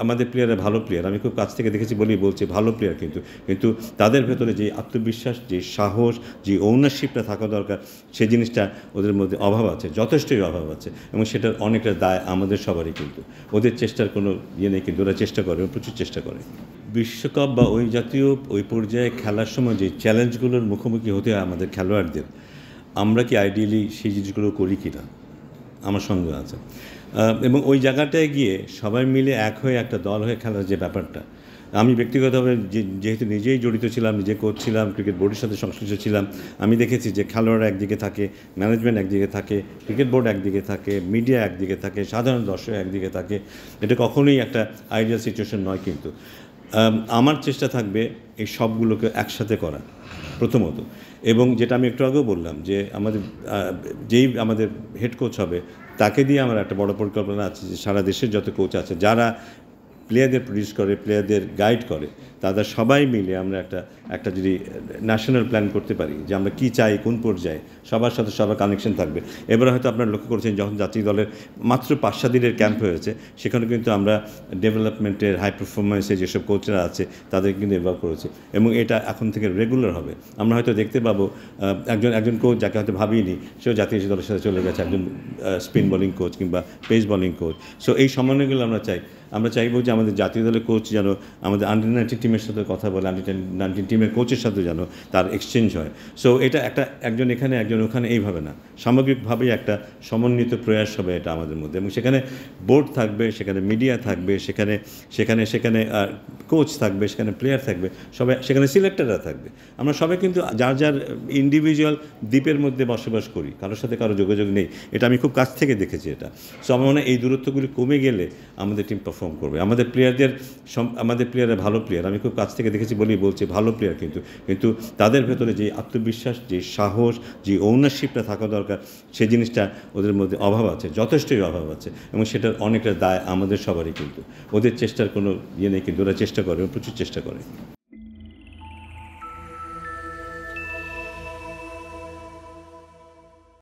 আমাদের প্লেয়াররা ভালো প্লেয়ার, আমি খুব কাছ থেকে দেখেছি বলেই বলছি ভালো প্লেয়ার, কিন্তু তাদের ভেতরে যে আত্মবিশ্বাস, যে সাহস, যে ওনারশিপটা থাকা দরকার, সেই জিনিসটা ওদের মধ্যে অভাব আছে, যথেষ্টই অভাব আছে, এবং সেটার অনেকটা দায় আমাদের সবারই। কিন্তু ওদের চেষ্টার কোনো ইয়ে নেই, কিন্তু ওরা চেষ্টা করে, প্রচুর চেষ্টা করে। বিশ্বকাপ বা ওই জাতীয় ওই পর্যায়ে খেলার সময় যে চ্যালেঞ্জগুলোর মুখোমুখি হতে হয় আমাদের খেলোয়াড়দের, আমরা কি আইডিয়ালি সেই জিনিসগুলো করি কি না, আমার সন্দেহ আছে। এবং ওই জায়গাটায় গিয়ে সবাই মিলে এক হয়ে একটা দল হয়ে খেলার যে ব্যাপারটা, আমি ব্যক্তিগতভাবে যেহেতু নিজেই জড়িত ছিলাম, নিজে কোচ ছিলাম, ক্রিকেট বোর্ডের সাথে সংশ্লিষ্ট ছিলাম, আমি দেখেছি যে খেলোয়াড়রা একদিকে থাকে, ম্যানেজমেন্ট একদিকে থাকে, ক্রিকেট বোর্ড একদিকে থাকে, মিডিয়া একদিকে থাকে, সাধারণ দর্শক একদিকে থাকে। এটা কখনোই একটা আইডিয়াল সিচুয়েশন নয়। কিন্তু আমার চেষ্টা থাকবে এই সবগুলোকে একসাথে করা প্রথমত, এবং যেটা আমি একটু আগেও বললাম যে যেই আমাদের হেড কোচ হবে তাকে দিয়ে আমার একটা বড় পরিকল্পনা আছে যে সারা দেশের যত কোচ আছে যারা প্লেয়ারদের প্রডিউস করে, প্লেয়ারদের গাইড করে, তাদের সবাই মিলে আমরা একটা যদি ন্যাশনাল প্ল্যান করতে পারি যে আমরা কী চাই, কোন পর্যায়ে, সবার সাথে সবার কানেকশন থাকবে। এবারে হয়তো আপনারা লক্ষ্য করেছেন যখন জাতীয় দলের মাত্র 5-7 দিনের ক্যাম্প হয়েছে, সেখানে কিন্তু আমরা ডেভেলপমেন্টের, হাই পারফরমেন্সে যেসব কোচরা আছে তাদের কিন্তু ইনভলভ করেছি, এবং এটা এখন থেকে রেগুলার হবে। আমরা হয়তো দেখতে পাবো একজন কোচ যাকে হয়তো ভাবিনি, সেও জাতীয় দলের সাথে চলে গেছে, একজন স্পিন বোলিং কোচ কিংবা পেস বোলিং কোচ। সো এই সমন্বয়গুলো আমরা চাইবো যে আমাদের জাতীয় দলের কোচ যেন আমাদের আন্ডার-19 টিমের সাথে কথা বলে, আন্ডার-19 টিমের কোচের সাথে যেন তার এক্সচেঞ্জ হয়। সো এটা একজন এখানে একজন ওখানে এইভাবে না, সামগ্রিকভাবেই একটা সমন্বিত প্রয়াস হবে এটা আমাদের মধ্যে, এবং সেখানে বোর্ড থাকবে, সেখানে মিডিয়া থাকবে, সেখানে কোচ থাকবে, সেখানে প্লেয়ার থাকবে, সবাই সেখানে সিলেক্টররা থাকবে। আমরা সবাই কিন্তু যার ইন্ডিভিজুয়াল দ্বীপের মধ্যে বসবাস করি, কারোর সাথে কারো যোগাযোগ নেই। এটা আমি খুব কাছ থেকে দেখেছি এটা। সো আমার মনে হয় এই দূরত্বগুলি কমে গেলে আমাদের টিম পারফর্ম করবে। আমাদের প্লেয়াররা ভালো প্লেয়ার, আমি খুব কাছ থেকে দেখেছি বলেই বলছি ভালো প্লেয়ার, কিন্তু তাদের ভেতরে যে আত্মবিশ্বাস, যে সাহস, যে ওনারশিপটা থাকা দরকার, সেই জিনিসটা ওদের মধ্যে অভাব আছে, যথেষ্টই অভাব আছে, এবং সেটার অনেকটা দায় আমাদের সবারই। কিন্তু ওদের চেষ্টার কোনো ইয়ে নেই, কিন্তু ওরা চেষ্টা করে, প্রচুর চেষ্টা করে।